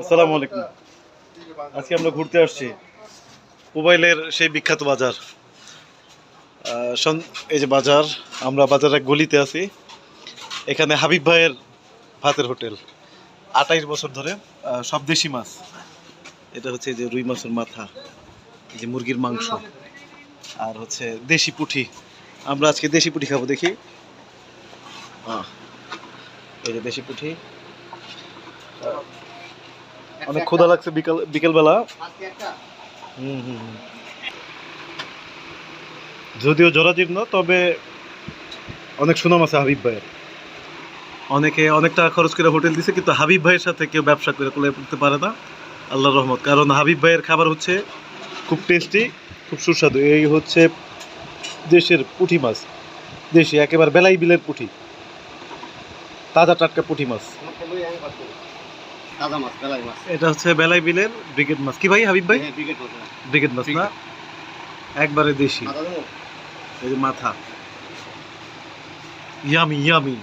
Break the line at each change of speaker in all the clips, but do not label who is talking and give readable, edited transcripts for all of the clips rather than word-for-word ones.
আসসালামু আলাইকুম। আজকে আমরা ঘুরতে আসছি মোবাইলের সেই বিখ্যাত বাজার। এই যে বাজার, আমরা বাজারের গলিতে আছি। এখানে হাবিব ভাইয়ের ভাতের হোটেল, 28 বছর ধরে সব দেশি মাছ। এটা হচ্ছে এই যে রুই মাছের মাথা, এই যে মুরগির মাংস, আর হচ্ছে দেশি পুঁটি। আমরা আজকে দেশি পুঁটি খাবো, দেখি। এই যে দেশি পুঁটি। অনেক ক্ষুধা লাগছে বিকেলবেলা। যদিও জরাজীর্ণ, তবে অনেক সুনাম আছে হাবিব ভাইয়ের। অনেকে অনেক টাকা খরচ করে হোটেল দিছে, কিন্তু হাবিব ভাইয়ের সাথে কেউ ব্যবসা করে কোলে করতে পারে না, আল্লাহর রহমত। কারণ হাবিব ভাইয়ের খাবার হচ্ছে খুব টেস্টি, খুব সুস্বাদু। এই হচ্ছে দেশের পুঁটি মাছ, দেশি একেবারে বেলাই বিলের পুঁটি, তাজা টাটকা পুঁটি মাছ। এটা হচ্ছে বেলাই বিলের ব্রিগেড মাছ। কি ভাই হাবিব ভাই? ব্রিগেড মাছ না, একবারে দেশি। এই যে মাথা, ইয়ামি ইয়ামি।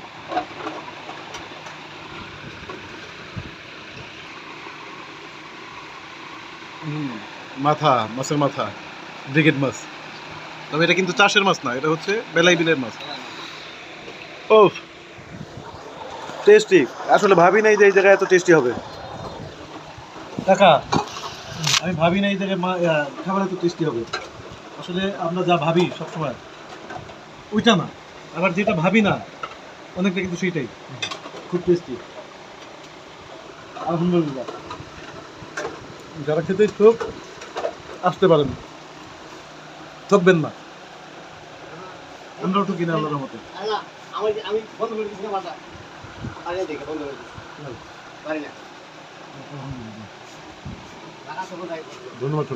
মাথা, মাছের মাথা, ব্রিগেড মাছ। তবে এটা কিন্তু চাষের মাছ না, এটা হচ্ছে বেলাই বিলের মাছ। ও টেস্টি, আসলে ভাবি নাই যে এই জায়গায় এত টেস্টি হবে। কাকা, আমি ভাবি নাই এই জায়গায় খাবার এত টেস্টি হবে। আসলে আমরা যা ভাবি সবসময় ওইটা না, আবার যেটা ভাবি না অনেকটা কিন্তু সেইটাই খুব টেস্টি। আলহামদুলিল্লাহ, যারা খেতে ইচ্ছুক আসতে পারেন, ঠকবেন না। আমরাও ঠকি না আল্লাহর রহমতে। ধন্যবাদ।